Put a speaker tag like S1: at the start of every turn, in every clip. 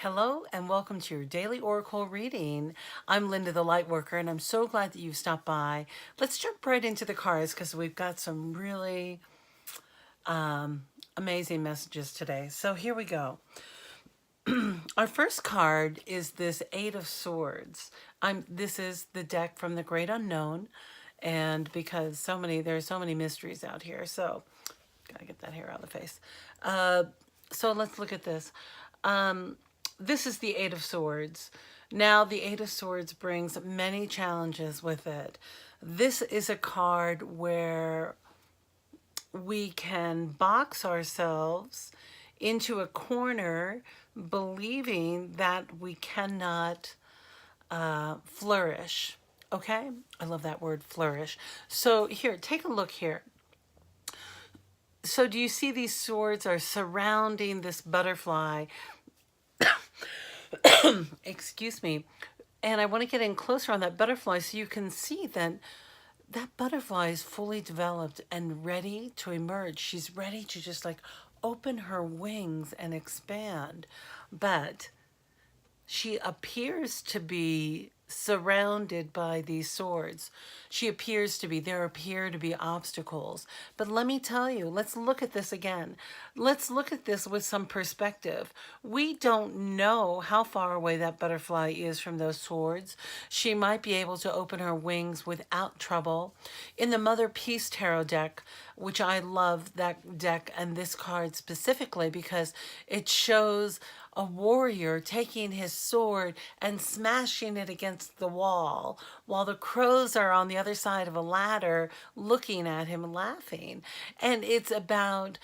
S1: Hello and welcome to your daily Oracle reading. I'm Linda the Lightworker and I'm so glad that you've stopped by. Let's jump right into the cards because we've got some really amazing messages today. So here we go. Our first card is this Eight of Swords. This is the deck from the Great Unknown, and because there's so many mysteries out here, so gotta get that hair out of the face. So let's look at this. This is the Eight of Swords. Now, the Eight of Swords brings many challenges with it. This is a card where we can box ourselves into a corner believing that we cannot flourish. Okay? I love that word, flourish. So here, take a look here. So do you see these swords are surrounding this butterfly? Excuse me. And I want to get in closer on that butterfly so you can see that that butterfly is fully developed and ready to emerge. She's ready to just like open her wings and expand. But she appears to be surrounded by these swords. There appear to be obstacles. But let me tell you, let's look at this again. Let's look at this with some perspective. We don't know how far away that butterfly is from those swords. She might be able to open her wings without trouble. In the Motherpeace tarot deck, which I love that deck and this card specifically because it shows a warrior taking his sword and smashing it against the wall while the crows are on the other side of a ladder looking at him laughing. And it's about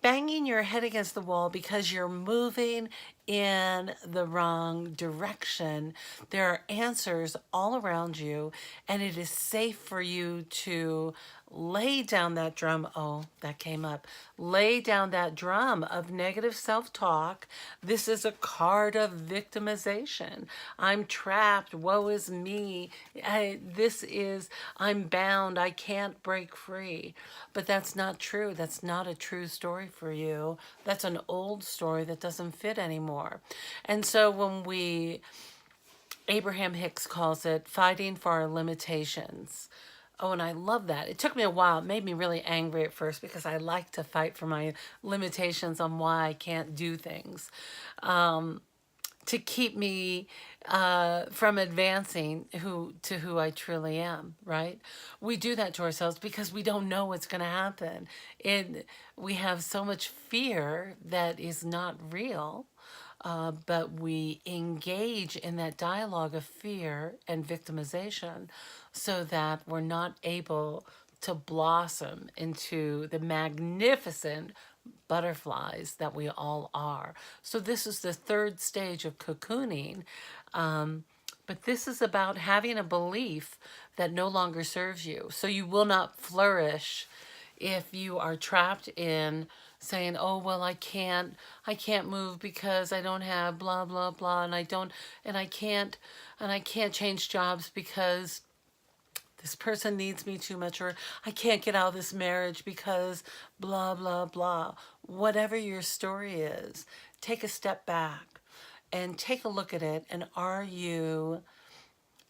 S1: banging your head against the wall because you're moving in the wrong direction. There are answers all around you, and it is safe for you to lay down that drum. Oh, that came up. Lay down that drum of negative self-talk. This is a card of victimization. I'm trapped. Woe is me. I'm bound. I can't break free. But that's not true. That's not a true story for you. That's an old story that doesn't fit anymore. And so Abraham Hicks calls it fighting for our limitations. Oh, and I love that. It took me a while. It made me really angry at first because I like to fight for my limitations on why I can't do things. To keep me from advancing to who I truly am, right? We do that to ourselves because we don't know what's going to happen. We have so much fear that is not real. But we engage in that dialogue of fear and victimization so that we're not able to blossom into the magnificent butterflies that we all are. So this is the third stage of cocooning. But this is about having a belief that no longer serves you. So you will not flourish if you are trapped in saying, oh, well, I can't move because I don't have blah, blah, blah. And I can't change jobs because this person needs me too much, or I can't get out of this marriage because blah, blah, blah. Whatever your story is, take a step back and take a look at it. And are you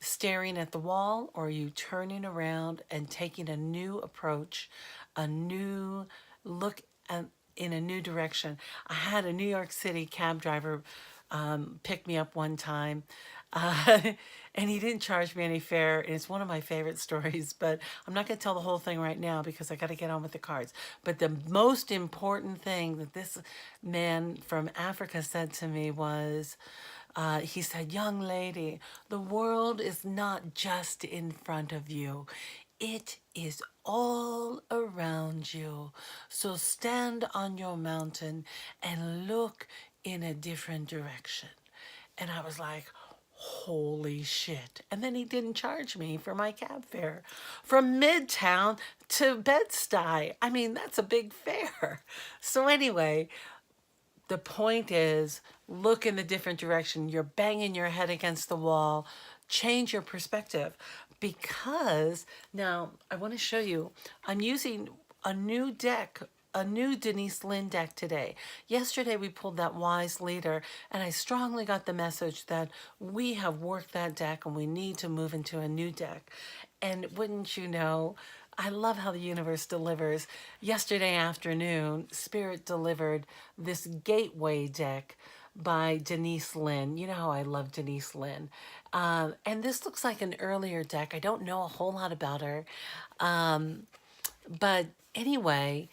S1: staring at the wall, or are you turning around and taking a new approach, a new look in a new direction? I had a New York City cab driver pick me up one time, and he didn't charge me any fare. And it's one of my favorite stories, but I'm not going to tell the whole thing right now because I got to get on with the cards. But the most important thing that this man from Africa said to me was, he said, young lady, the world is not just in front of you. It is all around you. So stand on your mountain and look in a different direction. And I was like, holy shit. And then he didn't charge me for my cab fare from Midtown to Bed-Stuy. I mean, that's a big fare. So anyway, the point is, look in the different direction. You're banging your head against the wall. Change your perspective. Because now I want to show you, I'm using a new deck a new Denise Linn deck today. Yesterday we pulled that Wise Leader, and I strongly got the message that we have worked that deck and we need to move into a new deck. And wouldn't you know, I love how the universe delivers. Yesterday afternoon, Spirit delivered this Gateway deck by Denise Linn. You know how I love Denise Linn. And this looks like an earlier deck. I don't know a whole lot about her. But anyway,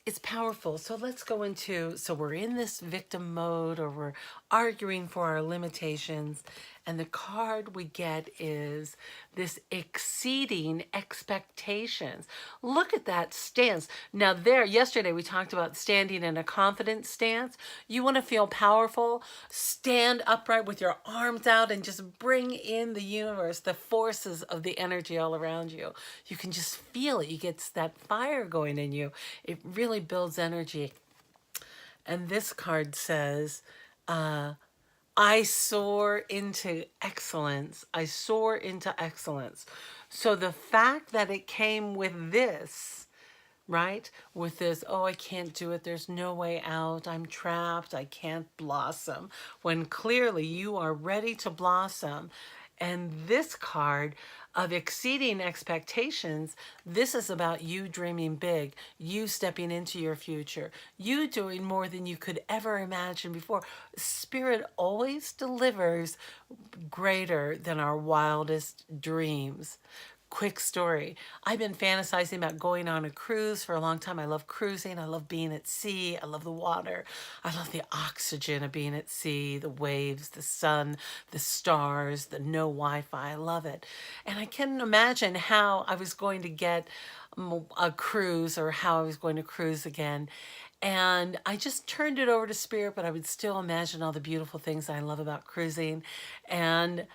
S1: it's powerful. So let's go into, so we're in this victim mode, or we're arguing for our limitations. And the card we get is this exceeding expectations. Look at that stance. Now there, yesterday we talked about standing in a confident stance. You want to feel powerful, stand upright with your arms out and just bring in the universe, the forces of the energy all around you. You can just feel it. You get that fire going in you. It really builds energy. And this card says, I soar into excellence. I soar into excellence. So the fact that it came with this, right? With this, oh, I can't do it. There's no way out. I'm trapped. I can't blossom. When clearly you are ready to blossom. And this card of exceeding expectations, this is about you dreaming big, you stepping into your future, you doing more than you could ever imagine before. Spirit always delivers greater than our wildest dreams. Quick story. I've been fantasizing about going on a cruise for a long time. I love cruising. I love being at sea. I love the water. I love the oxygen of being at sea, the waves, the sun, the stars, the no Wi-Fi. I love it. And I couldn't imagine how I was going to get a cruise, or how I was going to cruise again. And I just turned it over to Spirit, but I would still imagine all the beautiful things I love about cruising. And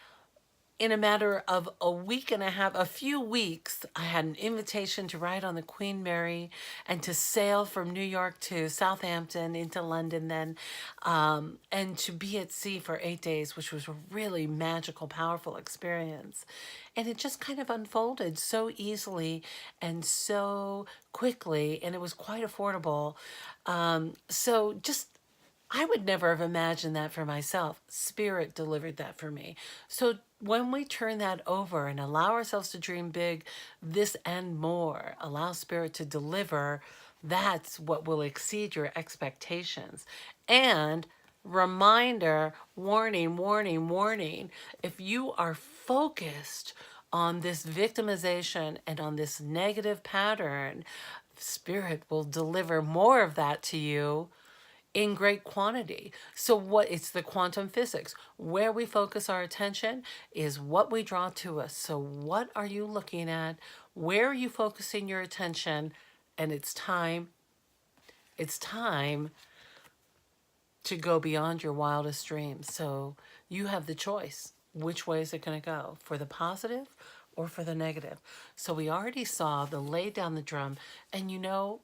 S1: in a matter of a week and a half, a few weeks, I had an invitation to ride on the Queen Mary and to sail from New York to Southampton into London then, and to be at sea for 8 days, which was a really magical, powerful experience. And it just kind of unfolded so easily and so quickly, and it was quite affordable. So just I would never have imagined that for myself. Spirit delivered that for me. So when we turn that over and allow ourselves to dream big, this and more, allow Spirit to deliver, that's what will exceed your expectations. And reminder, warning, warning, warning, if you are focused on this victimization and on this negative pattern, Spirit will deliver more of that to you in great quantity. So what it's the quantum physics. Where we focus our attention is what we draw to us. So what are you looking at? Where are you focusing your attention? And it's time to go beyond your wildest dreams. So you have the choice. Which way is it going to go? For the positive or for the negative? So we already saw the lay down the drum, and you know,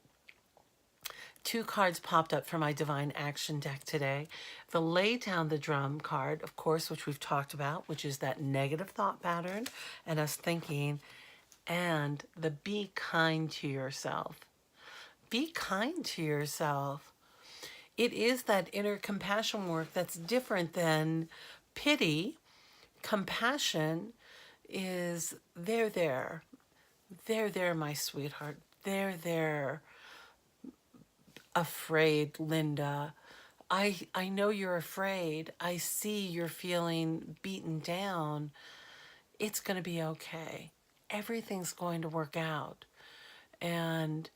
S1: 2 cards popped up for my Divine Action deck today. The Lay Down the Drum card, of course, which we've talked about, which is that negative thought pattern and us thinking, and the Be Kind to Yourself. Be kind to yourself. It is that inner compassion work that's different than pity. Compassion is there, my sweetheart. There. Afraid, Linda. I know you're afraid. I see you're feeling beaten down. It's going to be okay. Everything's going to work out. And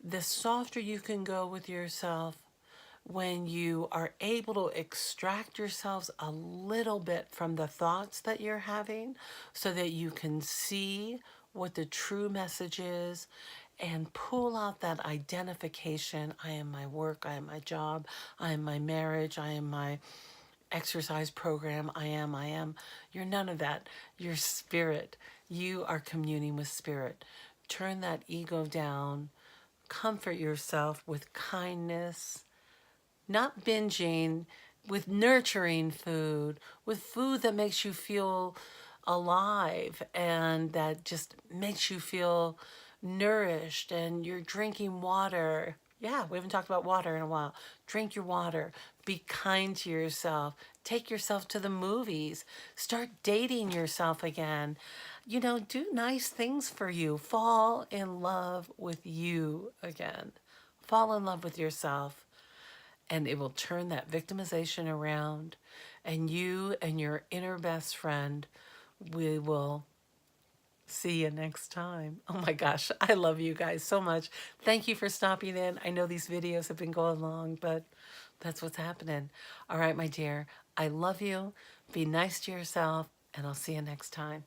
S1: the softer you can go with yourself, when you are able to extract yourselves a little bit from the thoughts that you're having so that you can see what the true message is, and pull out that identification. I am my work, I am my job, I am my marriage, I am my exercise program, I am. You're none of that. You're spirit. You are communing with spirit. Turn that ego down. Comfort yourself with kindness, not binging, with nurturing food, with food that makes you feel alive and that just makes you feel nourished, and you're drinking water. Yeah, we haven't talked about water in a while. Drink your water. Be kind to yourself. Take yourself to the movies. Start dating yourself again. You know, do nice things for you. Fall in love with you again. Fall in love with yourself, and it will turn that victimization around. And you and your inner best friend, we will see you next time. Oh my gosh, I love you guys so much. Thank you for stopping in. I know these videos have been going long, but that's what's happening. All right, my dear, I love you. Be nice to yourself, and I'll see you next time.